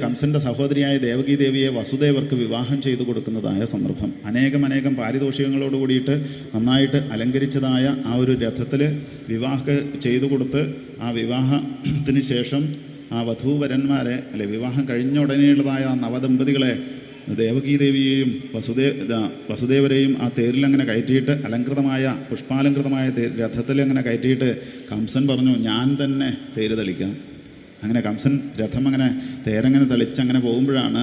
കംസൻ്റെ സഹോദരിയായ ദേവകീ ദേവിയെ വസുദേവർക്ക് വിവാഹം ചെയ്തു കൊടുക്കുന്നതായ സന്ദർഭം. അനേകം പാരിതോഷികങ്ങളോട് കൂടിയിട്ട് നന്നായിട്ട് അലങ്കരിച്ചതായ ആ ഒരു രഥത്തിൽ വിവാഹം ചെയ്തു കൊടുത്ത് ആ വിവാഹത്തിന് ശേഷം ആ വധൂവരന്മാരെ വിവാഹം കഴിഞ്ഞ ഉടനെയുള്ളതായ ആ നവദമ്പതികളെ ദേവകീ ദേവിയെയും വസുദേവരെയും ആ തേരിലങ്ങനെ കയറ്റിയിട്ട് അലങ്കൃതമായ പുഷ്പാലങ്കൃതമായ രഥത്തിൽ അങ്ങനെ കയറ്റിയിട്ട് കംസൻ പറഞ്ഞു, ഞാൻ തന്നെ തേര് തെളിക്കാം. അങ്ങനെ കംസൻ രഥം അങ്ങനെ തേരങ്ങനെ തെളിച്ചങ്ങനെ പോകുമ്പോഴാണ്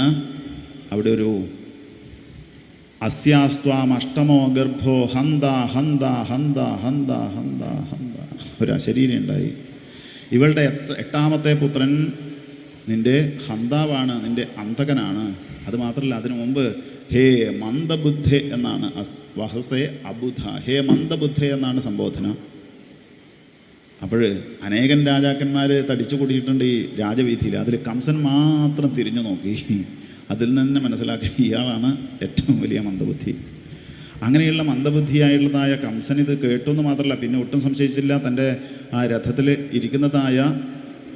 അവിടെ ഒരു അസ്യാസ്ത്വാം അഷ്ടമോ ഗർഭോ ഹന്ത ഹന്ത ഹന്ത ഹന്ത ഹന്ത ഹന്ത ഒരു അശരീരി ഉണ്ടായി. ഇവളുടെ 8ാമത്തെ പുത്രൻ നിൻ്റെ ഹന്താവാണ്, നിൻ്റെ അന്തകനാണ്. അതുമാത്രമല്ല, അതിനു മുമ്പ് ഹേ മന്ദബുദ്ധെ എന്നാണ് വഹസേ അബുധ, ഹേ മന്ദബുദ്ധെ എന്നാണ് സംബോധന. അപ്പോൾ അനേകൻ രാജാക്കന്മാർ തടിച്ചു കൂടിയിട്ടുണ്ട് ഈ രാജവീഥിയിൽ. അതിൽ കംസൻ മാത്രം തിരിഞ്ഞു നോക്കി. അതിൽ നിന്ന് മനസ്സിലാക്കി ഇയാളാണ് ഏറ്റവും വലിയ മന്ദബുദ്ധി. അങ്ങനെയുള്ള മന്ദബുദ്ധിയായുള്ളതായ കംസൻ ഇത് കേട്ടെന്ന് മാത്രമല്ല, പിന്നെ ഒട്ടും സംശയിച്ചില്ല. തൻ്റെ ആ രഥത്തിൽ ഇരിക്കുന്നതായ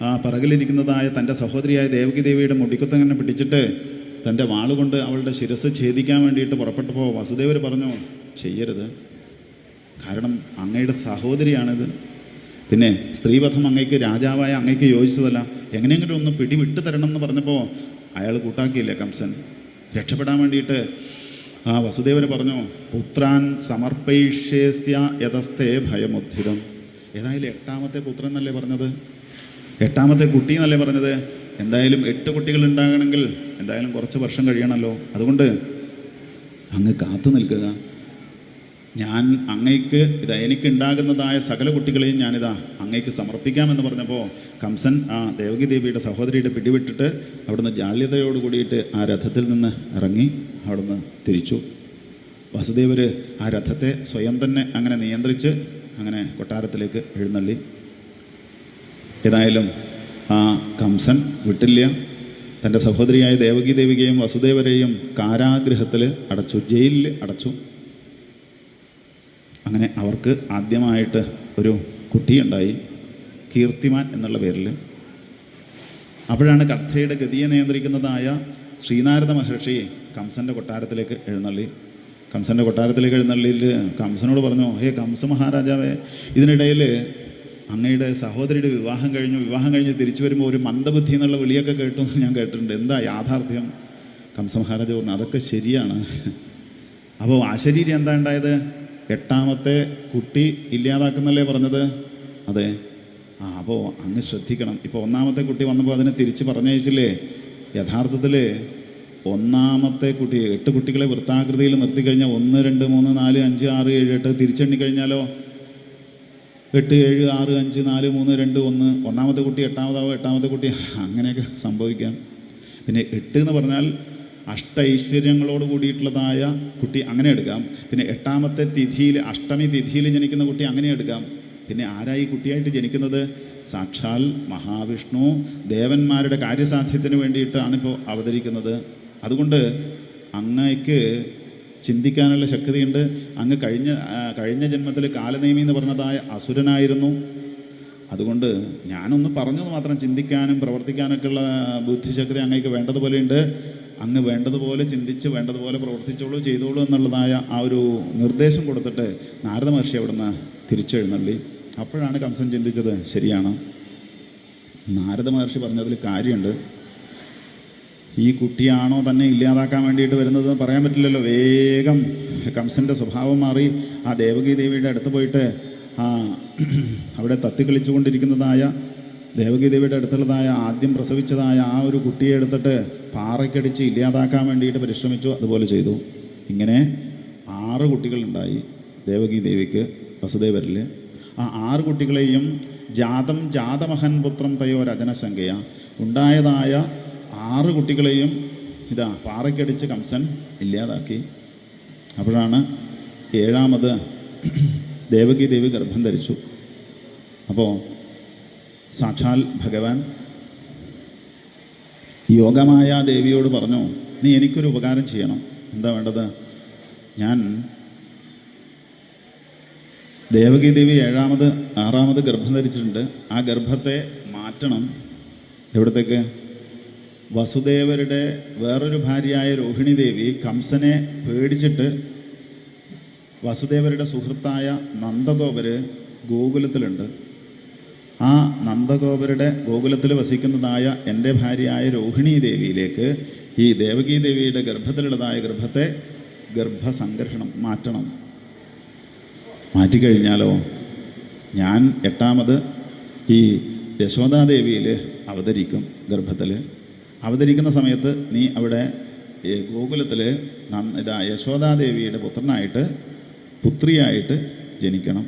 ആ പിറകിലിരിക്കുന്നതായ തൻ്റെ സഹോദരിയായ ദേവകി ദേവിയുടെ മുടിക്കുത്തങ്ങനെ പിടിച്ചിട്ട് തൻ്റെ വാളുകൊണ്ട് അവളുടെ ശിരസ് ഛേദിക്കാൻ വേണ്ടിയിട്ട് പുറപ്പെട്ടപ്പോൾ വസുദേവർ പറഞ്ഞു, ചെയ്യരുത്, കാരണം അങ്ങയുടെ സഹോദരിയാണിത്. പിന്നെ സ്ത്രീവധം അങ്ങയ്ക്ക് രാജാവായ അങ്ങയ്ക്ക് യോജിച്ചതല്ല, എങ്ങനെയെങ്കിലും ഒന്ന് പിടിവിട്ട് തരണം എന്ന് പറഞ്ഞപ്പോൾ അയാൾ കൂട്ടാക്കിയില്ലേ കംസൻ. രക്ഷപ്പെടാൻ വേണ്ടിയിട്ട് ആ വസുദേവർ പറഞ്ഞു, പുത്രാൻ സമർപ്പയിഷ്യേസ്യ യതസ്ഥേ ഭയമുദ്ധിതം. ഏതായാലും 8ാമത്തെ പുത്രൻ എന്നല്ലേ പറഞ്ഞത്, 8ാമത്തെ കുട്ടി എന്നല്ലേ പറഞ്ഞത്. എന്തായാലും 8 കുട്ടികൾ ഉണ്ടാകണമെങ്കിൽ എന്തായാലും കുറച്ച് വർഷം കഴിയണമല്ലോ. അതുകൊണ്ട് അങ്ങ് കാത്തു നിൽക്കുക. ഞാൻ അങ്ങയ്ക്ക് എനിക്കുണ്ടാകുന്നതായ സകല കുട്ടികളെയും ഞാനിതാ അങ്ങയ്ക്ക് സമർപ്പിക്കാമെന്ന് പറഞ്ഞപ്പോൾ കംസൻ ആ ദേവകി ദേവിയുടെ സഹോദരിയുടെ പിടിവിട്ടിട്ട് അവിടുന്ന് ജാള്യതയോട് കൂടിയിട്ട് ആ രഥത്തിൽ നിന്ന് ഇറങ്ങി അവിടുന്ന് തിരിച്ചു. വസുദേവർ ആ രഥത്തെ സ്വയം തന്നെ അങ്ങനെ നിയന്ത്രിച്ച് അങ്ങനെ കൊട്ടാരത്തിലേക്ക് എഴുന്നള്ളി. ഏതായാലും ആ കംസൻ വിട്ടില്ല. തൻ്റെ സഹോദരിയായ ദേവകി ദേവികയും വസുദേവരെയും കാരാഗൃഹത്തിൽ അടച്ചു, ജയിലിൽ അടച്ചു. അങ്ങനെ അവർക്ക് ആദ്യമായിട്ട് ഒരു കുട്ടിയുണ്ടായി, കീർത്തിമാൻ എന്നുള്ള പേരിൽ. അപ്പോഴാണ് കഥയുടെ ഗതിയെ നിയന്ത്രിക്കുന്നതായ ശ്രീനാരദ മഹർഷി കംസൻ്റെ കൊട്ടാരത്തിലേക്ക് എഴുന്നള്ളി. കംസൻ്റെ കൊട്ടാരത്തിലേക്ക് എഴുന്നള്ളിയിൽ കംസനോട് പറഞ്ഞു, ഹേ കംസ മഹാരാജാവേ, ഇതിനിടയിൽ അങ്ങയുടെ സഹോദരിയുടെ വിവാഹം കഴിഞ്ഞ് തിരിച്ചു വരുമ്പോൾ ഒരു മന്ദബുദ്ധി എന്നുള്ള വിളിയൊക്കെ കേട്ടു എന്ന് ഞാൻ കേട്ടിട്ടുണ്ട്. എന്താ യാഥാർത്ഥ്യം? കംസ മഹാരാജ പറഞ്ഞു, അതൊക്കെ ശരിയാണ്. അപ്പോൾ ആശരീരി എന്താ ഉണ്ടായത്? 8ാമത്തെ കുട്ടി ഇല്ലാതാക്കുന്നല്ലേ പറഞ്ഞത്? അതെ. അപ്പോൾ അങ്ങ് ശ്രദ്ധിക്കണം. ഇപ്പോൾ 1ാമത്തെ കുട്ടി വന്നപ്പോൾ അതിനെ തിരിച്ച് പറഞ്ഞയച്ചില്ലേ? യഥാർത്ഥത്തിൽ 1ാമത്തെ കുട്ടി 8 കുട്ടികളെ വൃത്താകൃതിയിൽ നിർത്തിക്കഴിഞ്ഞാൽ 1 2 3 4 5 6 7 8 തിരിച്ചെണ്ണി കഴിഞ്ഞാലോ 8 7 6 5 4 3 2 1. 1ാമത്തെ കുട്ടി 8ാമതാവോ, 8ാമത്തെ കുട്ടി അങ്ങനെയൊക്കെ സംഭവിക്കാം. പിന്നെ 8 എന്ന് പറഞ്ഞാൽ അഷ്ടൈശ്വര്യങ്ങളോട് കൂടിയിട്ടുള്ളതായ കുട്ടി, അങ്ങനെ എടുക്കാം. പിന്നെ 8ാമത്തെ തിഥിയിൽ, അഷ്ടമി തിഥിയിൽ ജനിക്കുന്ന കുട്ടി അങ്ങനെ എടുക്കാം. പിന്നെ ആരായി കുട്ടിയായിട്ട് ജനിക്കുന്നത്? സാക്ഷാൽ മഹാവിഷ്ണു ദേവന്മാരുടെ കാര്യസാധ്യത്തിന് വേണ്ടിയിട്ടാണിപ്പോൾ അവതരിക്കുന്നത്. അതുകൊണ്ട് അങ്ങയ്ക്ക് ചിന്തിക്കാനുള്ള ശക്തിയുണ്ട്. അങ്ങ് കഴിഞ്ഞ ജന്മത്തിൽ കാലനേമി എന്ന് പറഞ്ഞതായ അസുരനായിരുന്നു. അതുകൊണ്ട് ഞാനൊന്ന് പറഞ്ഞത് മാത്രം, ചിന്തിക്കാനും പ്രവർത്തിക്കാനൊക്കെയുള്ള ബുദ്ധിശക്തി അങ്ങയ്ക്ക് വേണ്ടതുപോലെ ഉണ്ട്. അങ്ങ് വേണ്ടതുപോലെ ചിന്തിച്ച് വേണ്ടതുപോലെ പ്രവർത്തിച്ചോളൂ, ചെയ്തോളൂ എന്നുള്ളതായ ആ ഒരു നിർദ്ദേശം കൊടുത്തിട്ട് നാരദ മഹർഷി അവിടുന്ന് തിരിച്ചെഴുന്നള്ളി. അപ്പോഴാണ് കംസൻ ചിന്തിച്ചത്, ശരിയാണ്, നാരദ മഹർഷി പറഞ്ഞതിൽ കാര്യമുണ്ട്. ഈ കുട്ടിയാണോ തന്നെ ഇല്ലാതാക്കാൻ വേണ്ടിയിട്ട് വരുന്നത് പറയാൻ പറ്റില്ലല്ലോ. വേഗം കംസൻ്റെ സ്വഭാവം മാറി ആ ദേവകി ദേവിയുടെ അടുത്ത് പോയിട്ട് അവിടെ തത്തിക്കളിച്ചു കൊണ്ടിരിക്കുന്നതായ ദേവകി ദേവിയുടെ അടുത്തുള്ളതായ ആദ്യം പ്രസവിച്ചതായ ആ ഒരു കുട്ടിയെ എടുത്തിട്ട് പാറയ്ക്കടിച്ച് ഇല്ലാതാക്കാൻ വേണ്ടിയിട്ട് പരിശ്രമിച്ചു. അതുപോലെ ചെയ്തു. ഇങ്ങനെ 6 കുട്ടികളുണ്ടായി ദേവകി ദേവിക്ക് വസുദേവരിൽ. ആ 6 കുട്ടികളെയും ജാതമഹൻ പുത്രം തയോ രചനശങ്കയ ഉണ്ടായതായ 6 കുട്ടികളെയും ഇതാ പാറയ്ക്കടിച്ച് കംസൻ ഇല്ലാതാക്കി. അപ്പോഴാണ് 7ാമത് ദേവകി ദേവി ഗർഭം ധരിച്ചു. അപ്പോൾ സാക്ഷാൽ ഭഗവാൻ യോഗമായ ദേവിയോട് പറഞ്ഞു, നീ എനിക്കൊരു ഉപകാരം ചെയ്യണം. എന്താ വേണ്ടത്? ഞാൻ ദേവകി ദേവി 6ാമത് ഗർഭം ധരിച്ചിട്ടുണ്ട്. ആ ഗർഭത്തെ മാറ്റണം. എവിടത്തേക്ക്? വസുദേവരുടെ വേറൊരു ഭാര്യയായ രോഹിണി ദേവി കംസനെ പേടിച്ചിട്ട് വസുദേവരുടെ സുഹൃത്തായ നന്ദഗോപര് ഗോകുലത്തിലുണ്ട്. ആ നന്ദഗോപരുടെ ഗോകുലത്തിൽ വസിക്കുന്നതായ എൻ്റെ ഭാര്യയായ രോഹിണി ദേവിയിലേക്ക് ഈ ദേവകീ ദേവിയുടെ ഗർഭത്തിലുള്ളതായ ഗർഭത്തെ ഗർഭസംഘർഷണം മാറ്റണം. മാറ്റിക്കഴിഞ്ഞാലോ ഞാൻ 8ാമത് ഈ യശോദാദേവിയിൽ അവതരിക്കും. ഗർഭത്തിൽ അവതരിക്കുന്ന സമയത്ത് നീ അവിടെ ഗോകുലത്തിൽ യശോദാദേവിയുടെ പുത്രിയായിട്ട് ജനിക്കണം.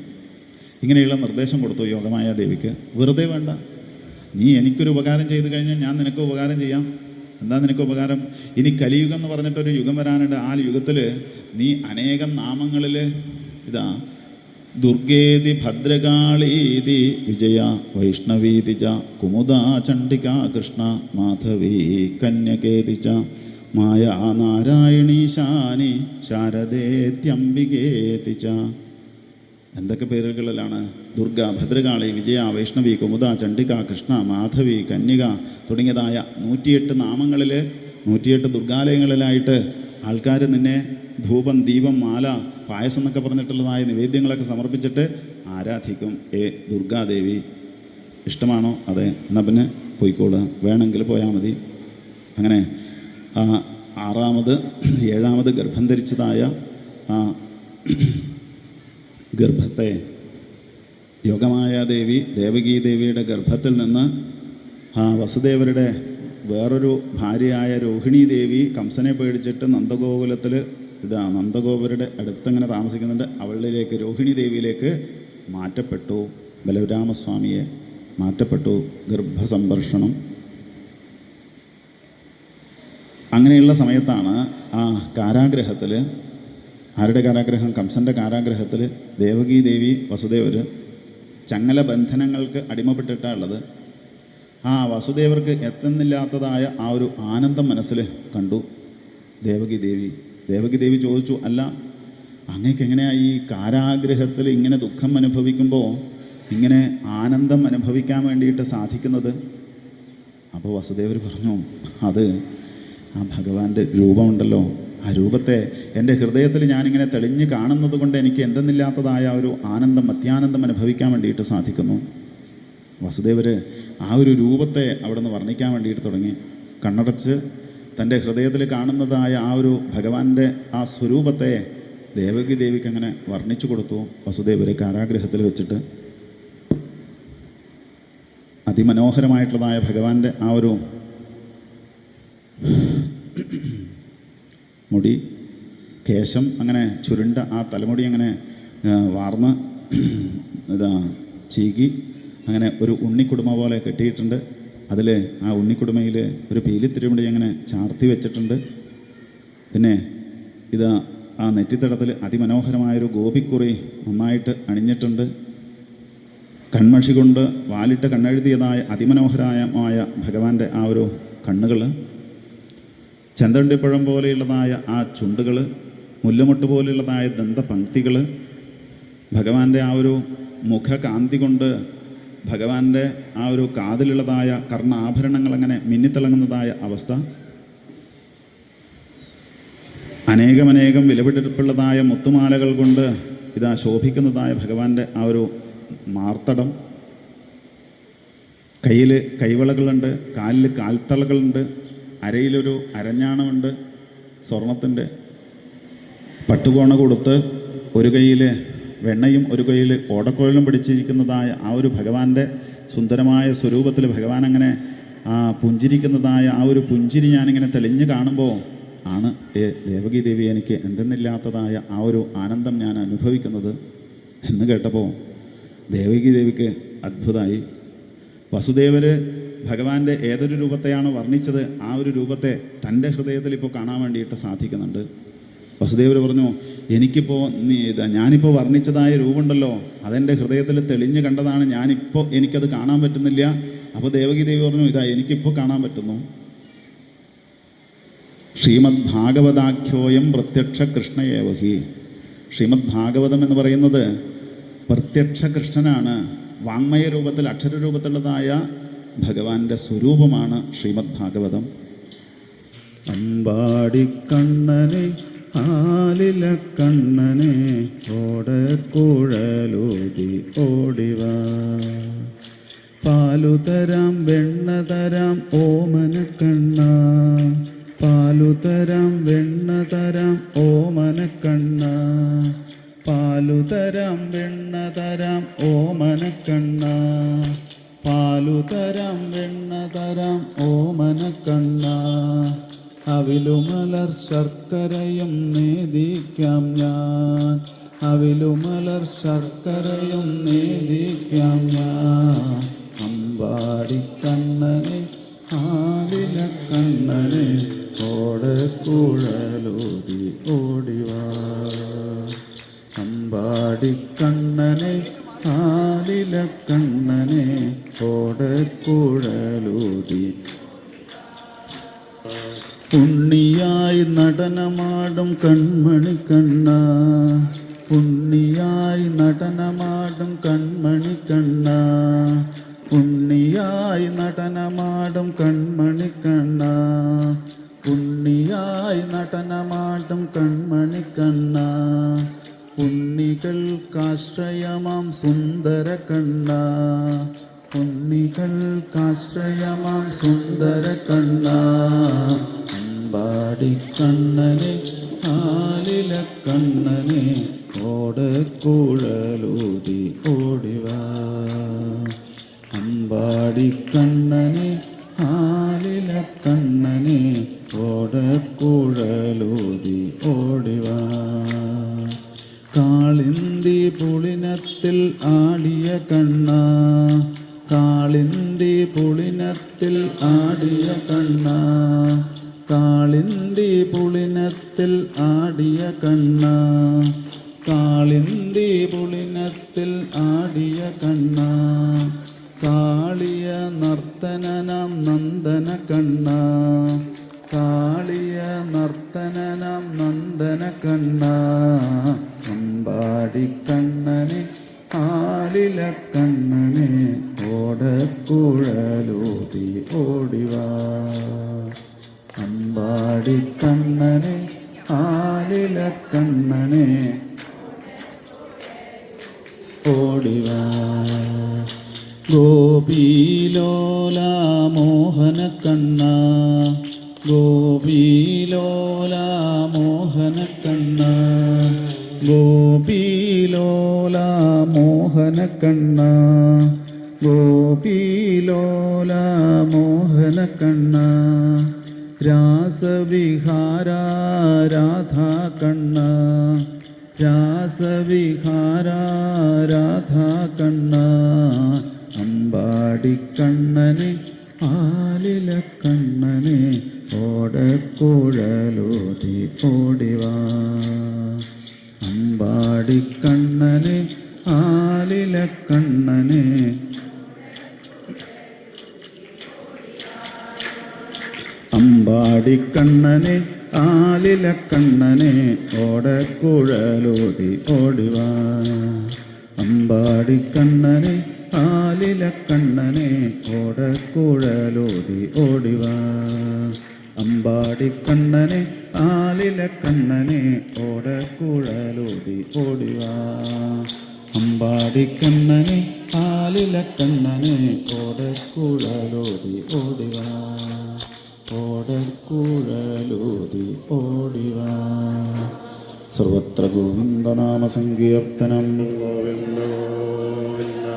ഇങ്ങനെയുള്ള നിർദ്ദേശം കൊടുത്തു യോഗമായ ദേവിക്ക്. വെറുതെ വേണ്ട, നീ എനിക്കൊരു ഉപകാരം ചെയ്തു കഴിഞ്ഞാൽ ഞാൻ നിനക്ക് ഉപകാരം ചെയ്യാം. എന്താ നിനക്ക് ഉപകാരം? ഇനി കലിയുഗം എന്ന് പറഞ്ഞിട്ടൊരു യുഗം വരാനുണ്ട്. ആ യുഗത്തിൽ നീ അനേകം നാമങ്ങളിൽ ദുർഗേതി ഭദ്രകാളീതി വിജയ വൈഷ്ണവീതി ച കുമുദാ ചണ്ഡികാ കൃഷ്ണ മാധവീ കന്യകേതി ച മായാ നാരായണീശാനി ശാരദേത്യംബികേതി ച. എന്തൊക്കെ പേരുകളിലാണ്? ദുർഗ, ഭദ്രകാളി, വിജയ, വൈഷ്ണവി, കുമുദ, ചണ്ഡിക, കൃഷ്ണ, മാധവി, കന്യക തുടങ്ങിയതായ 108 നാമങ്ങളിൽ 108 ദുർഗാലയങ്ങളിലായിട്ട് ആൾക്കാർ നിന്നെ ധൂപം, ദീപം, മാല, പായസം എന്നൊക്കെ പറഞ്ഞിട്ടുള്ളതായ നിവേദ്യങ്ങളൊക്കെ സമർപ്പിച്ചിട്ട് ആരാധിക്കും. ദുർഗാദേവി ഇഷ്ടമാണോ? അതെ, എന്നാൽ പിന്നെ പോയിക്കോളുക, വേണമെങ്കിൽ പോയാൽ മതി. അങ്ങനെ 7ാമത് ഗർഭം ധരിച്ചതായ ആ ഗർഭത്തെ യോഗമായ ദേവി ദേവകീ ദേവിയുടെ ഗർഭത്തിൽ നിന്ന് വസുദേവരുടെ വേറൊരു ഭാര്യയായ രോഹിണി ദേവി കംസനെ പേടിച്ചിട്ട് നന്ദഗോകുലത്തിൽ നന്ദഗോപരുടെ അടുത്തങ്ങനെ താമസിക്കുന്നുണ്ട്. അവളിലേക്ക് രോഹിണി ദേവിയിലേക്ക് മാറ്റപ്പെട്ടു. ബലരാമസ്വാമിയെ മാറ്റപ്പെട്ടു. ഗർഭസംഭർഷണം. അങ്ങനെയുള്ള സമയത്താണ് ആ കാരാഗ്രഹത്തിൽ, ആരുടെ കാരാഗ്രഹം? കംസൻ്റെ കാരാഗ്രഹത്തിൽ ദേവകീ ദേവി വസുദേവർ ചങ്ങല ബന്ധനങ്ങൾക്ക് അടിമപ്പെട്ടിട്ടുള്ളത്. ആ വസുദേവർക്ക് എത്തുന്നില്ലാത്തതായ ആ ഒരു ആനന്ദം മനസ്സിൽ കണ്ടു ദേവകീ ദേവി ചോദിച്ചു, അല്ല അങ്ങേക്ക് എങ്ങനെയാണ് ഈ കാരാഗ്രഹത്തിൽ ഇങ്ങനെ ദുഃഖം അനുഭവിക്കുമ്പോൾ ഇങ്ങനെ ആനന്ദം അനുഭവിക്കാൻ വേണ്ടിയിട്ട് സാധിക്കുന്നത്? അപ്പോൾ വസുദേവർ പറഞ്ഞു, അത് ആ ഭഗവാന്റെ രൂപമുണ്ടല്ലോ, ആ രൂപത്തെ എൻ്റെ ഹൃദയത്തിൽ ഞാനിങ്ങനെ തെളിഞ്ഞ് കാണുന്നത് കൊണ്ട് എനിക്ക് എന്തെന്നില്ലാത്തതായ ഒരു ആനന്ദം, അത്യാനന്ദം അനുഭവിക്കാൻ വേണ്ടിയിട്ട് സാധിക്കുന്നു. വസുദേവർ ആ ഒരു രൂപത്തെ അവിടെ നിന്ന് വർണ്ണിക്കാൻ വേണ്ടിയിട്ട് തുടങ്ങി. കണ്ണടച്ച് തൻ്റെ ഹൃദയത്തിൽ കാണുന്നതായ ആ ഒരു ഭഗവാന്റെ ആ സ്വരൂപത്തെ ദേവകി ദേവിക്ക് അങ്ങനെ വർണ്ണിച്ചു കൊടുത്തു. വസുദേവർ കാരാഗ്രഹത്തിൽ വെച്ചിട്ട് അതിമനോഹരമായിട്ടുള്ളതായ ഭഗവാന്റെ ആ ഒരു മുടി, കേശം അങ്ങനെ ചുരുണ്ട ആ തലമുടി അങ്ങനെ വാർന്ന് ചീകി അങ്ങനെ ഒരു ഉണ്ണിക്കുടുമ പോലെ കെട്ടിയിട്ടുണ്ട്. അതിൽ ആ ഉണ്ണിക്കുടുമയിൽ ഒരു പീലിത്തിരുമുടി അങ്ങനെ ചാർത്തി വെച്ചിട്ടുണ്ട്. പിന്നെ ആ നെറ്റിത്തടത്തിൽ അതിമനോഹരമായൊരു ഗോപിക്കുറി നന്നായിട്ട് അണിഞ്ഞിട്ടുണ്ട്. കൺമഷി കൊണ്ട് വാലിട്ട് കണ്ണെഴുതിയതായ അതിമനോഹരമായ ഭഗവാന്റെ ആ ഒരു കണ്ണുകൾ, ചന്ദ്രണ്ടിപ്പഴം പോലെയുള്ളതായ ആ ചുണ്ടുകൾ, മുല്ലമുട്ട് പോലെയുള്ളതായ ദന്തപംക്തികൾ, ഭഗവാന്റെ ആ ഒരു മുഖകാന്തി കൊണ്ട് ഭഗവാന്റെ ആ ഒരു കാതിലുള്ളതായ കർണാഭരണങ്ങൾ അങ്ങനെ മിന്നിത്തിളങ്ങുന്നതായ അവസ്ഥ, അനേകമനേകം വിലപിടിപ്പുള്ളതായ മുത്തുമാലകൾ കൊണ്ട് ശോഭിക്കുന്നതായ ഭഗവാന്റെ ആ ഒരു മാർത്തടം, കയ്യിൽ കൈവളകളുണ്ട്, കാലിൽ കാൽത്തളകളുണ്ട്, അരയിലൊരു അരഞ്ഞാണമുണ്ട് സ്വർണത്തിൻ്റെ. പട്ടുകോണ കൊടുത്ത് ഒരു കയ്യിൽ വെണ്ണയും ഒരു കയ്യിൽ ഓടക്കുഴലും പിടിച്ചിരിക്കുന്നതായ ആ ഒരു ഭഗവാന്റെ സുന്ദരമായ സ്വരൂപത്തിൽ ഭഗവാൻ അങ്ങനെ ആ പുഞ്ചിരിക്കുന്നതായ ആ ഒരു പുഞ്ചിരി ഞാനിങ്ങനെ തെളിഞ്ഞ് കാണുമ്പോൾ ആണ് ദേവകീ ദേവി എനിക്ക് എന്തെന്നില്ലാത്തതായ ആ ഒരു ആനന്ദം ഞാൻ അനുഭവിക്കുന്നത് എന്ന് കേട്ടപ്പോൾ ദേവകീ ദേവിക്ക് അത്ഭുതമായി. വസുദേവർ ഭഗവാന്റെ ഏതൊരു രൂപത്തെയാണോ വർണ്ണിച്ചത് ആ ഒരു രൂപത്തെ തൻ്റെ ഹൃദയത്തിൽ ഇപ്പോൾ കാണാൻ വേണ്ടിയിട്ട് സാധിക്കുന്നുണ്ട്. വസുദേവർ പറഞ്ഞു, ഞാനിപ്പോൾ വർണ്ണിച്ചതായ രൂപമുണ്ടല്ലോ അതെൻ്റെ ഹൃദയത്തിൽ തെളിഞ്ഞ് കണ്ടതാണ്, എനിക്കത് കാണാൻ പറ്റുന്നില്ല. അപ്പോൾ ദേവകീ ദേവി പറഞ്ഞു, എനിക്കിപ്പോൾ കാണാൻ പറ്റുന്നു. ശ്രീമദ് ഭാഗവതാഖ്യോയം പ്രത്യക്ഷ കൃഷ്ണയേവഹി. ശ്രീമദ് ഭാഗവതം എന്ന് പറയുന്നത് പ്രത്യക്ഷ കൃഷ്ണനാണ്. വാങ്മയ രൂപത്തിൽ അക്ഷരരൂപത്തിലുള്ളതായ ഭഗവാന്റെ സ്വരൂപമാണ് ശ്രീമദ് ഭാഗവതം. അമ്പാടിക്കണ്ണനെ ആലില കണ്ണനെ ഓടക്കുഴലൂതി ഓടിവാ, പാലുതരാം വെണ്ണതരാം ഓമനക്കണ്ണ, പാലുതരാം വെണ്ണതരാം ഓമനക്കണ്ണ, പാലുതരാം വെണ്ണതരാം ഓമനക്കണ്ണ, പാലുതരാം വെണ്ണതരാം ഓമനക്കണ്ണ, അവിലുമലർ ശർക്കരയും നേദിക്കാം ഞാൻ, അവിലുമലർ ശർക്കരയും നേദിക്കാം ഞാൻ. അമ്പാടിക്കണ്ണനെ ആലില കണ്ണനെ ഓടക്കുഴലൂതി ഓടിവാ, അമ്പാടിക്കണ്ണനെ ആലില കണ്ണനെ ഓടക്കുഴലൂതി. ഉണ്ണിയായി നടനമാടും കൺമണിക്കണ്ണ, ഉണ്ണിയായി നടനമാടും കൺമണിക്കണ്ണ, ഉണ്ണിയായി നടനമാടും കൺമണിക്കണ്ണ, ഉണ്ണിയായി നടനമാടും കൺമണിക്കണ്ണ, ഉണ്ണികൾക്കാശ്രയമാം സുന്ദര കണ്ണ, ഉണ്ണികൾക്കാശ്രയമാം സുന്ദര കണ്ണ. അമ്പാടിക്കണ്ണനെ ആലില കണ്ണനെ ഓടക്കുഴലൂതി ഓടിവാ, അമ്പാടിക്കണ്ണനെ ആലില കണ്ണനെ ഓടക്കുഴലൂതി ഓടിവാ. കാളിന്തി പുളിനത്തിൽ ആടിയ കണ്ണ, കാളിന്തി പുളിനത്തിൽ ആടിയ കണ്ണ, കാളിന്തി പുളിനത്തിൽ ആടിയ കണ്ണ, കാളിന്തി പുളിനത്തിൽ ആടിയ കണ്ണ, കാളിയ നർത്തനനാം നന്ദന കണ്ണ, കാളിയ നർത്തനനാം നന്ദന കണ്ണ. അമ്പാടിക്കണ്ണനെ ആലില കണ്ണനെ ഓടക്കുഴലൂതി ഓടിവാ, അമ്പാടിക്കണ്ണനെ ആലില കണ്ണനെ ഓടിവാ. ഗോപീലോല മോഹന കണ്ണ, ഗോപീലോല മോഹന കണ്ണ, ഗോപീലോല മോഹന കണ്ണ, ഗോപീലോല മോഹന കണ്ണ. രാസവിഹാര രാധാ കണ്ണ, രാസവിഹാര രാധാ കണ്ണ. അമ്പാടിക്കണ്ണനെ ആലില കണ്ണനെ ഓടക്കുഴലൂതി ഓടിവാ, അമ്പാടിക്കണ്ണനെ ആലില കണ്ണനെ അമ്പാടിക്കണ്ണനെ ആലില കണ്ണനെ ഓടക്കുഴലൂതി ഓടിവാ, അമ്പാടിക്കണ്ണനെ ആലില കണ്ണനെ ഓടക്കുഴലൂതി ഓടിവാ, അമ്പാടിക്കണ്ണനെ ആലില കണ്ണനെ ഓടക്കുഴലൂതി ഓടിവാ, അമ്പാടിക്കണ്ണനെ ആലില കണ്ണനെ ഓടക്കുഴലൂതി ഓടിവാ, ഓടക്കുഴലൂതി ഓടിവാ. സർവത്ര ഗോവിന്ദനാമ സങ്കീർത്തനം, ഗോവിന്ദ ഗോവിന്ദ,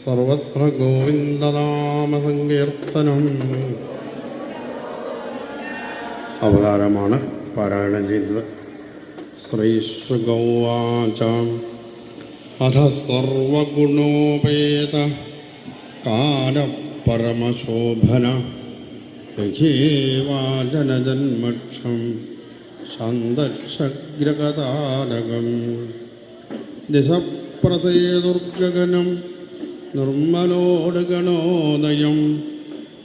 സർവത്ര ഗോവിന്ദനാമ സങ്കീർത്തനം. അവതാരമാണ് പാരായണം ചെയ്തത്. ശ്രീശുഗൗവാച അധ സർവഗുണോപേത കാലപരമശോഭന ഋഖീവാജനജന്മക്ഷം ശാന്തക്ഷഗ്രകതാരകം ദിശപ്രതേതുർഗഗനം നിർമ്മലോടുഗണോദയം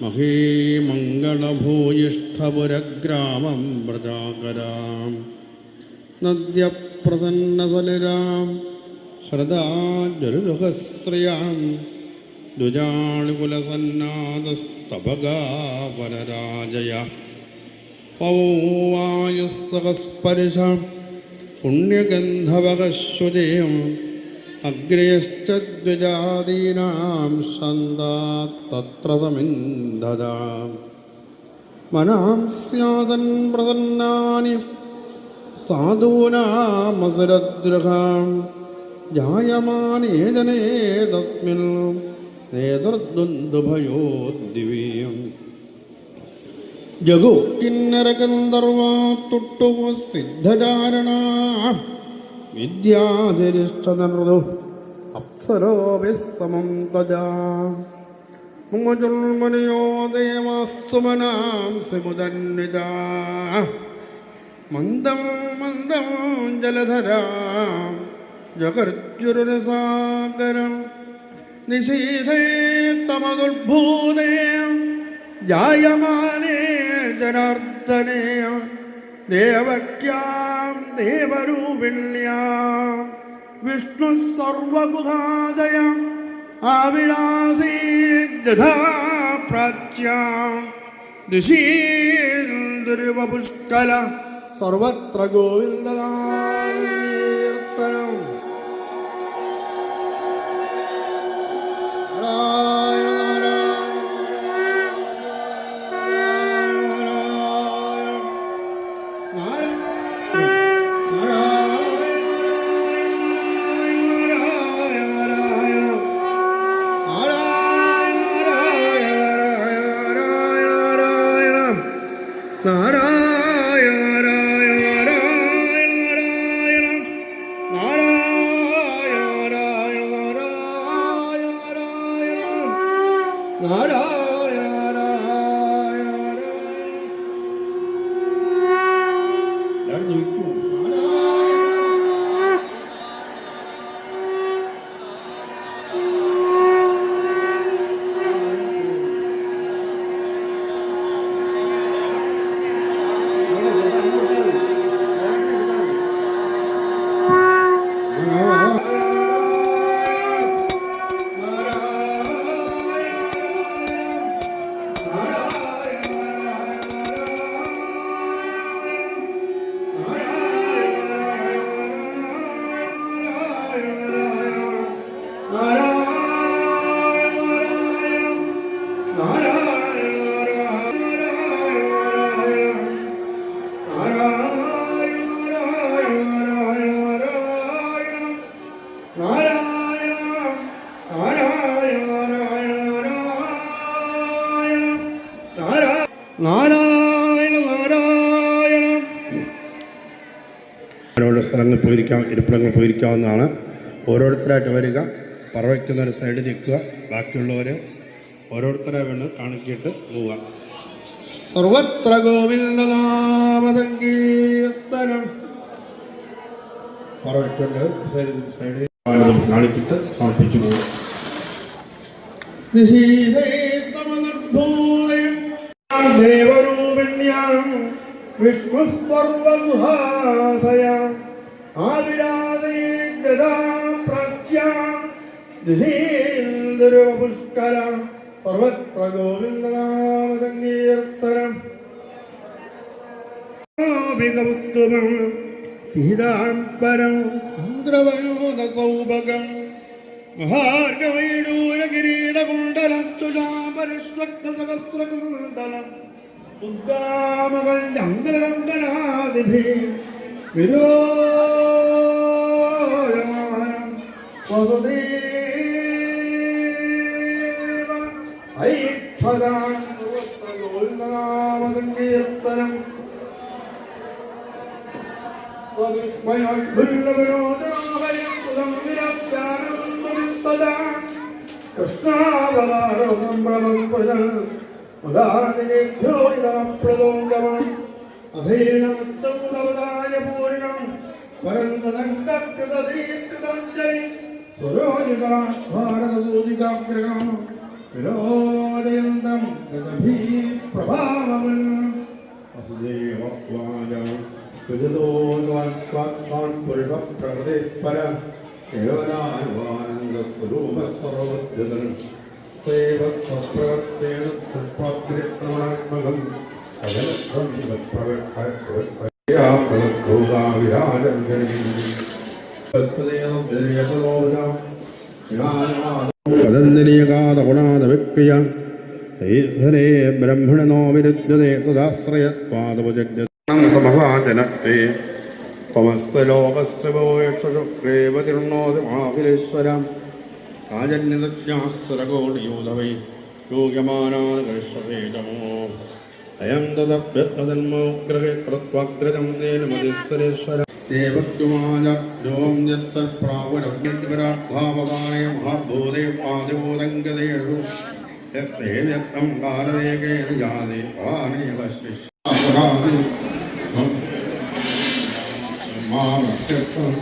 മഹീമംഗളഭൂയിഷ്ഠപുരഗ്രാമം പ്രജാകരാം നദ്യപ്രസന്നസലിരാം ഹൃദാജരുഹശ്രിയാം ദ്വിജാളികുലസന്നാദസ്തപഗാവനരാജയ പൗവായുസ്സഹസ്പരിശ പുണ്യഗന്ധവകശ്വതേയം അഗ്രേശ്ച ദ്വിജാദീനാം സന്താത്തത്ര സമിന്ധതാം മനാം സ്യാതൻ പ്രസന്നാനി സാധൂനാമസുരദ്രുഹാം ജായമാനേ ജനേ തസ്മിൻ നേതൃദ്വന്ദ്ഭയോദ്ദിവീയം ജഗോ കിന്നരഗന്ധർവാ തുട്ടുവ സിദ്ധചാരണ വിദ്യാധരിഷ്ടനൃതു അപ്സരോഭിസ്സമം തജാ മുജുൽമനയോ ദേവാസ്സുമനാം സിമുദന്വിജാ മന്ദം മന്ദം ജലധരാം ജഗർജുരസാഗരം നിശീഥേ തമദുർഭൂതേ ജായമാനേ ജനാർദ്ദനേ ദേവക്യാം ദേവരൂപിണ്യാം വിഷ്ണു സർവഗുഹാദയ ആവിലാസീ ദധാ പ്രാച്യാം ദിശീർദുർവപുഷ്കല സർവത്ര ഗോവിന്ദനാമകീർത്തനം. സ്ഥലങ്ങളിൽ പോയിരിക്കാം, ഇരിപ്പിടങ്ങളിൽ പോയിരിക്കാവുന്നതാണ്. ഓരോരുത്തരായിട്ട് വരിക, പറവയ്ക്കുന്നവർ സൈഡിൽ നിൽക്കുക, ബാക്കിയുള്ളവർ ഓരോരുത്തരെ വേണം കാണിക്കിയിട്ട് പോവുക. സർവത്ര ഗോവിന്ദനാമസങ്കീർത്തനം. പറവയ്ക്കൊണ്ട് സൈഡിൽ കാണിക്കിട്ട് സമർപ്പിച്ചു പോകുക. ദേവരൂപിണ്യാം വിഷ്ണു സർവഗുഹാദയ ആവിരാദേ ഗദാ പ്രാച്യാം ദിശീർദുർവപുഷ്കല സർവത്ര ഗോവിന്ദനാമസങ്കീർത്തനം. പീതാംബരം സന്ദ്രവയോദസൗഭഗം മഹാർഗവൈഡൂരകിരീടകുണ്ടലത്തുലാപരശ്വക്തസഹസ്രകുണ്ടലം ഉദ്ദാമകണ്ഡംഗലംബനാദിഭി വിരോയമാനം വസുദേവ ഐക്ഷതാം ഗോവിന്ദനാമസങ്കീർത്തനം. കൃഷ്ണാവതാരസംഭ്രമപ്രദോഗമം അധീനമത്തൗദവതായ പൂർണം പരന്തദണ്ഡകൃതദീർഘദഞ്ജലി സ്വരോജിതാ ഭാരതസൂതികാഗ്രഹം വിരോധയന്തം ഗതഭീ പ്രഭാവമൻ വസുദേവവാചം വിജതോസ്വാൻ പുരുഷപ്രകൃതിപര കേവലാനുവാനന്ദസ്വരൂപ സർവദ്ഗതൻ സേവപ്രവർത്തനം കദന്തനീയകാതഗുണാദവിക്രിയ ദൈർഘനേ ബ്രഹ്മണനോ വിരുദ്ധ്യതേ തദാശ്രയത്പാദഭുജനത്തെ തമസ്തലോകസ്ത്രഭോക്ഷുക്രേവതിർണോതിമാഭിലേശ്വരം ആജന്യതജ്ഞാസ്വരകോടിയൂതവൈ യോഗ്യമാനാകർഷതേജമോ അയം തദഭ്യതന്മോഗ്രഹേ കൃത്വാഗ്രജം തേന മതീശ്വരേശ്വര ദേവത്വമാജോം യത്തൽപ്രാവരവ്യന്തപരാർത്ഥാവതാനയ മഹാഭൂതേ പാതിഭൂതങ്കതേഷു യത്തേവ്യക്തം കാലവേഗേന ജാതേ പാനീയവശിഷ്യാസി മാമത്യക്ഷം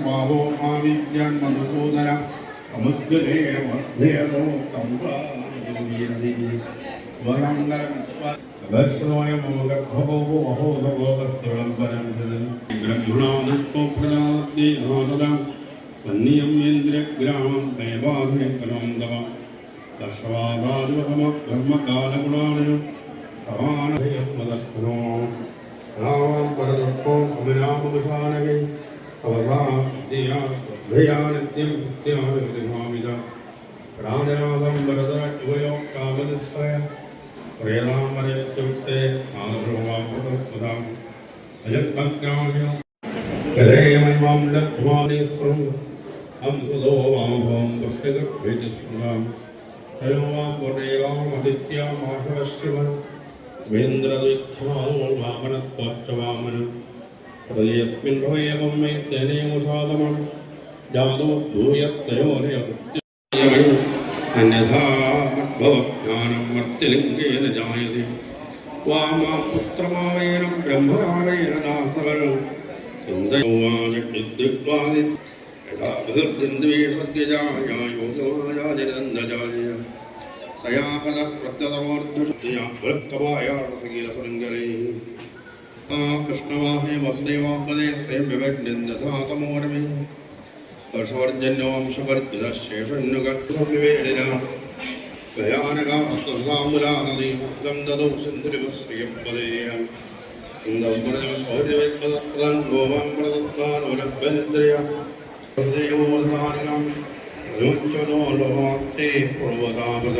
പാവോ മാവിദ്യാൻ മധുസൂദന സമുദ്രേ മധ്യേതോ തംസാനീനദീ സന്നിയമ്യേന്ദ്രഗ്രാമം ദൈവാധേകനോന്തവ ദർശവാദാരുഹമധർമ്മകാലഗുണാണനും ഭവാനോ പരദർപ്പം അഭിനാമവിഷാനകൈ അവസാനത്യം കൃത്യമാവിധ പ്രാണനാഥം വരദരോ കാമനിസ്വയ പ്രേതാംബരത്തെ ആശ്രവാപ്രതസ്തുതാം അജഗ്രാഹ്യം കരേമൈമാം ലബ്ധ്വാനീസ്വം ഹംസദോ വാമഭവം ദുഷ്ടകൃതിസ്വതാം തയോ വാം പുരേവാമദിത്യാമാസവശ്യമൻ വേന്ദ്രദ്വിഖ്യാതോ വാമനത്വച്ചവാമനം ഹൃദയസ്മിൻ ഭവേവം മൈ തേനേമുഷാദമം ജാതോ ഭൂയത്തയോരയ അന്യഥാ ഭവജ്ഞാനം മർത്യലിംഗേന ജായതേ വാമപുത്രമാവേനം ബ്രഹ്മരാവേന ദാസകരം ചിന്തയോവാദിഗ്വാദി യഥാ ബഹിർദിന്ദ്വേഷദ്യജായോഗമായാജനന്ദജാലയ തയാ ഫല പ്രത്യതമോർദ്ധശുദ്ധിയാ വൃക്കമായാസകീലസൃംഗലൈ കാ കൃഷ്ണവാഹേ വസുദേവാപദേ സ്വയം വിവജ്ഞാതമോരമേ ഹർഷവർജന്യോംശവർജിത ശേഷന്യുഗേന ഭയാനകാമുലാനദീ ദദൗ സിന്ധുരിവശ്രിയപദേയ ശൗര്യവേത്പദപ്രദം ഗോവാം പ്രദത്താനോലഭ്യനിദ്രയ ദേവോദാനികം പ്രമുച്ചനോ ലോമാത്തേ പൂർവതാമൃത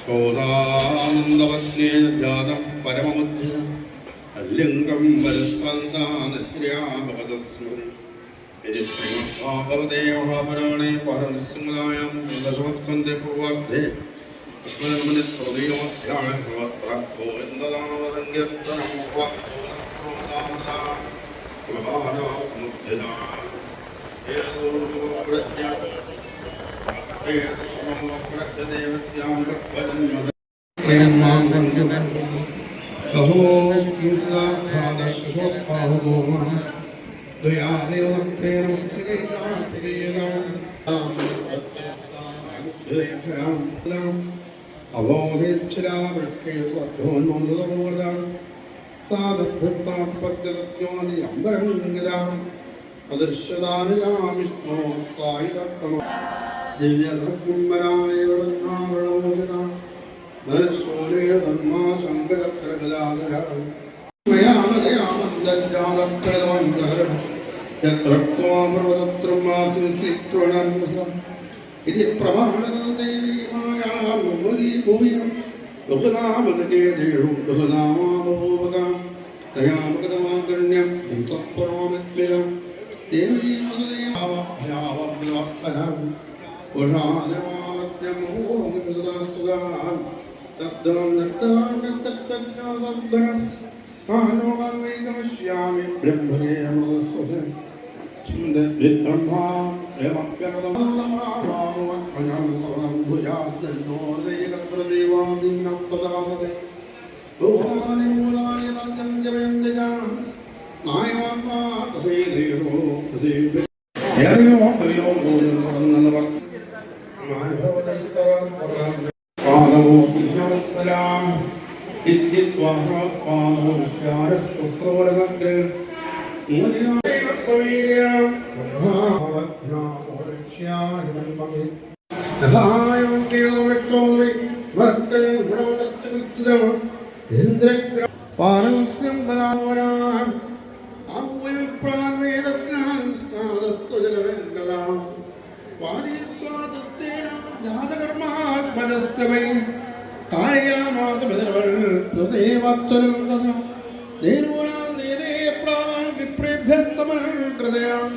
സോദാനന്ദവജ്ഞേജാതം പരമമുദ്ധിരം അല്ലിംഗം വരസ്രന്താനിദ്ര്യാഭവതസ്മൃതി ശ്രീമദ്ഭാഗവതേ മഹാപുരാണേ പരമസിംഹായാം ദശമസ്കന്ധേ പൂർവാർദ്ധേ അസ്മരമനിത്രതയോധ്യായ ഗോവിന്ദനാമസങ്കീർത്തനം ഇത് പ്രമാണ ദേവി മായാം ഭൂമിയും ബഹുനാമനകേദേഹം ബഹുനാമാമഭൂവകാം തയാമകതമാകണ്യം ഹംസപ്രമാമിത്മിരം ദേവീ മതദേവാഭയാവപ്നം വഷാദമാവജ്ഞമോഹം സദാസുതാം തദ്ദം നദ്ദാം നദ്ദജ്ഞാതബ്ധരം ആനോവാമൈകമശ്യാമി ബ്രഹ്മരേ അമൃതസ്വതം ബ്രഹ്മാ േവപ്യർദമാവാമവത്മജാം സർവം ഭുജാദന്നോദയകത്രദേവാദീനം തദാസതേ ഭൂമാനി മൂലാനി തഞ്ചം ജവയം ജജാം നായവാത്മാ തഥൈതേഷോ തഥൈവ ഏതയോ അയ്യോ പോലും തുറന്നവർ മാനുഭവതസ്സരം സാധവോ വിഘ്നവത്സലാം ഇത്യുദ്വാഹ്വാദോ വിശ്വാരസ്വസ്രോരകഗ്രഹ മൂലയാ അല്പവീര്യം പാരസ്യം ബലാവരാം വേദത്താൽ സ്നാതസ്തുജലങ്ങളാം വാരിത്വാതത്തേനം ജാതകർമാത്മജസ്തവൈ കാര്യാമാതമതിരവൾ ഹൃദയമത്വരുന്നത് നേരൂനാം നേരേ പ്രാവാൻ വിപ്രേഭ്യസ്തമനം ഹൃദയാം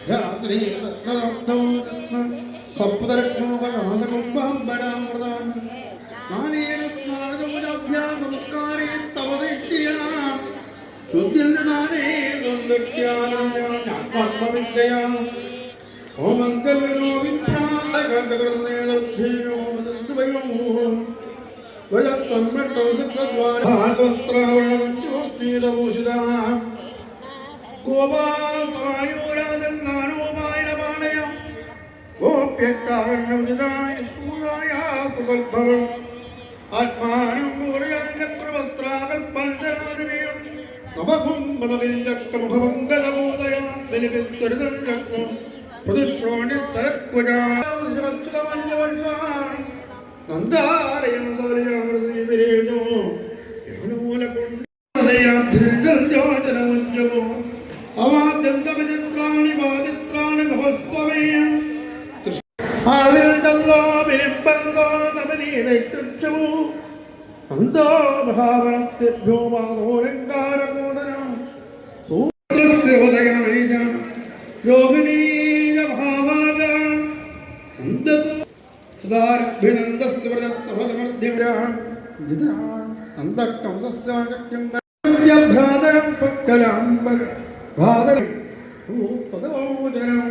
രാത്രി രത്നരത്നോ രത്ന സപ്തരത്നോകജാതകുംബാംബരാമൃതാം നാനേനം നാരദമുജാഭ്യാം നമസ്കാരേ തവ ദൈത്യാം ശുദ്ധ്യനാനേ ദുർലഭ്യാനം ഞാൻ ആത്മവിദ്യയാം സോമങ്കലോ വിപ്രാതകർന്നേതോ ദുർവയോ വലത്തമ്മട്ടോ സത്വദ്വാരാവരണവഞ്ചോസ്മീതഭൂഷിതാം ഗോപാസമായൂരാജന്നാനോപായനപാണയം ഗോപ്യക്കാകർണമുദിതായ സൂതായ സുഗൽഭവം ആത്മാനം പൂരയാൽക്രമത്രാകൽപ്പഞ്ചരാദിവേയം നമകുംഭമകിഞ്ചക്തമുഖമംഗലബോധയാ ബലിപിസ്തുരിതം ജഗ്മോ പ്രതിശ്രോണിത്തരക്കുജാമല്യവർഷാൻ നന്ദാലയം തോലയാമൃതീവിരേജോ യാനൂലകുണ്ടോ അവാദ്യന്തവിചിത്രാണി വാദിത്രാണി മഹസ്വമേയം അന്തോ ഭാവനത്തിഭ്യോ മാതോലങ്കാരമോദനം സൂത്രസ്യോദയനൈജ രോഹിണീയ ഭാവാജ അന്തകോ തദാരഭിനന്ദസ്തുവരസ്തവതമർദ്ധ്യവരാം ഗിതാം അന്തക്കംസസ്യാചക്യം ഭ്രാതരം പക്കലാംബര ഭ്രാതരം തദോജനം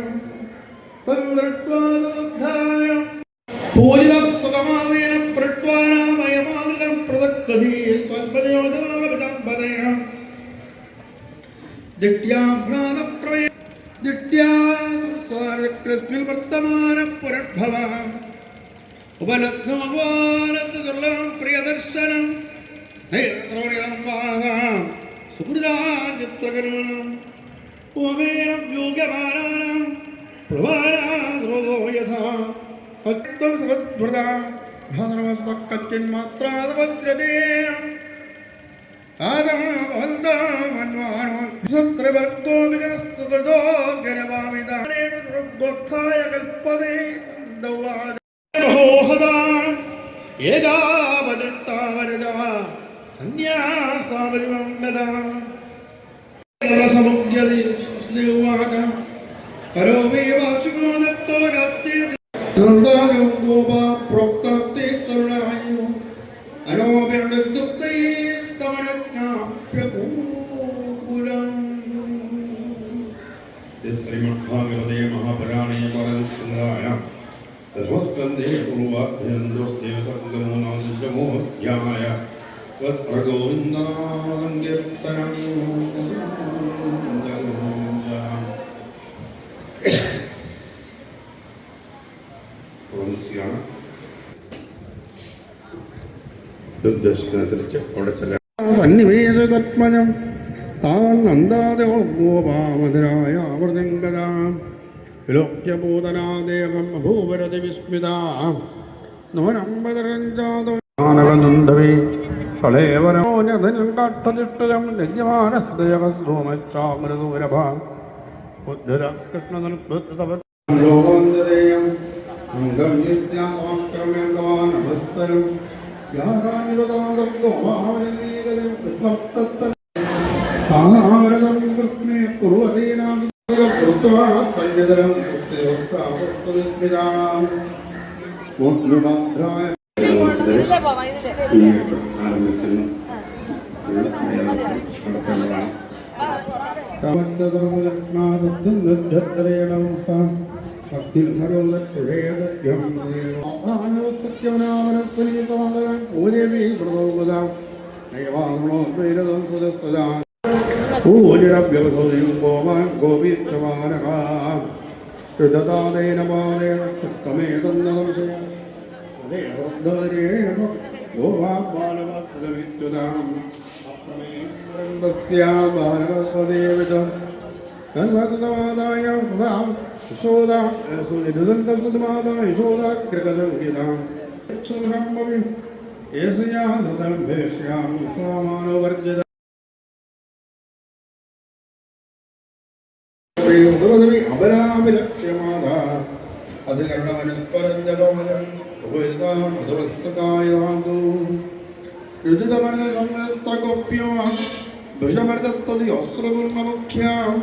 തദ്രട്വാദുദ്ധായ പൂജിതം സുഖമാദേന പ്രട്വാനാമയമാതൃകം പ്രദക്തധീ സ്വൽപദയോധമാവിതംബദയാം ദിട്യാഭ്രാതപ്രവയ ദിട്യാ സ്വാരക്രസ്മിൽ വർത്തമാനം പുരദ്ഭവാം ഉപലബ്ധോപാലത്തുദുർലഭം പ്രിയദർശനം നേത്രമണിതം വാഗാം സുഹൃദാചിത്രകർമ്മണം ഓമേനം യോഗ്യമാനാനാം പ്രവാനാസ്രോതോ യഥാ അക്തം സവദ്ഭൃതാ ധാനമസ്തക്കച്ചിന്മാത്രാതവദ്രതേയം ആദമവന്താമന്വാനോ സത്രവർഗോ വികസ്തുകൃതോ ഗണവാമിതാനേന ദുർഗോത്ഥായ കൽപ്പതേ ദൗവാദ മഹോഹദാം ഏകാവദട്ടാവരദാ സന്യാസാവരിമംഗദാം സമുഗ്യതി സ്നേഹവാദ കരോമേ വാസുകോ ദത്തോ രാത്രി നന്ദാനോ ഗോപാ പ്രോക്തത്തെ തരുണായോ അനോപേണ്ടുക്തൈ തമനജ്ഞാപ്യകൂലം ശ്രീമദ്ഭാഗവതേ മഹാപുരാണേ പരമസിദ്ധായ ദശമസ്കന്ധേ പൂർവാഭ്യന്തോസ്തേവ സംഗമോ നാമോധ്യായ ഗോവിന്ദനാമം കീർത്തനം സന്നിവേദകത്മജം താൻ നന്ദാദോ ഗോപാമധുരായ ആവർത്തിങ്കതാം വിലോക്യഭൂതനാദേവം അഭൂവരതി വിസ്മിതാം നോരമ്പതരഞ്ജാതോനവനന്ദവേ കളേവരോനധനം കാട്ടതിഷ്ടയം ലജ്ജമാനസ്തയകസ്തോമച്ചാമൃതൂരഭാം ഉദ്ധര കൃഷ്ണതൽപൃതവ ലോകവന്ദതേയം അംഗമ്യസ്യാക്രമ്യഗവാനഭസ്തരം യാതാനിവതാദർഗോമാനീകരം കൃഷ്ണത്തത്തം ആഹാരതം കൃഷ്ണേ കുറുവതീനാം കൃത്വാ പണ്ഡിതരം കൃത്യോക്താവസ്തുവിസ്മിതാം മോക്ഷുഭാദ്രായ ആരംഭിക്കുന്നു കവന്തധർമ്മരത്നാദത്തം ഭക്തിൽ ഹരോദുഴേദം സത്യവനാമനസ്വരീതമാകാൻ പൂരവീ പ്രഭോഗതാം നയവാണോ ദ്വൈരതം സുരസ്വലാം പൂജരഭ്യവധോയും ഗോമാൻ ഗോപീക്ഷമാനകാം ഋതതാദേന പാദേന ക്ഷുത്തമേതന്നതം ഗോപാലവത്സലമിത്യുതാം അപ്രമേന്ദ്രസ്യാം ബാലവദേവിതം തന്മതമാതായ യശോദ സുനിരുദന്തമാതാ യശോദ കൃതം സംഭവി യേശയാനൃതം ഭേഷ്യാം ഇസ്ലാമാനോ വർജിത ശ്രീ അപരാമിലക്ഷ്യമാത അധികരണമനുസ്പരഞ്ജലോദം രുചിതമർദ്ദ സംത്രഗോപ്യം ഭുജമർദ്ദത്വതി അസ്ത്രകുർമ്മമുഖ്യം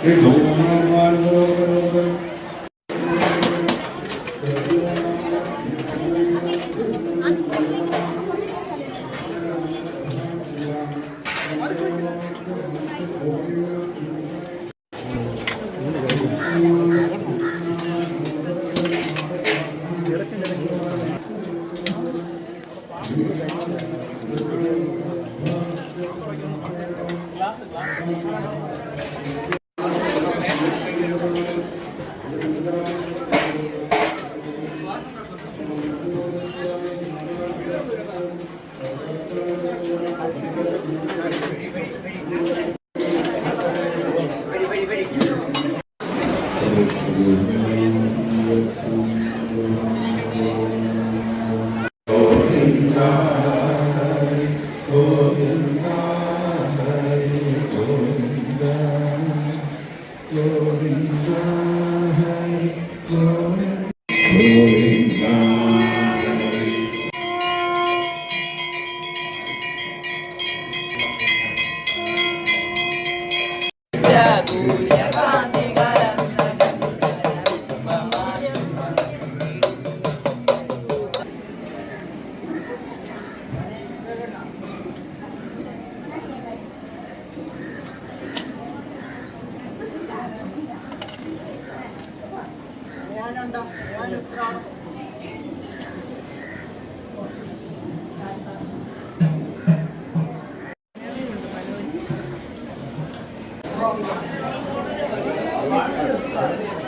Thank you.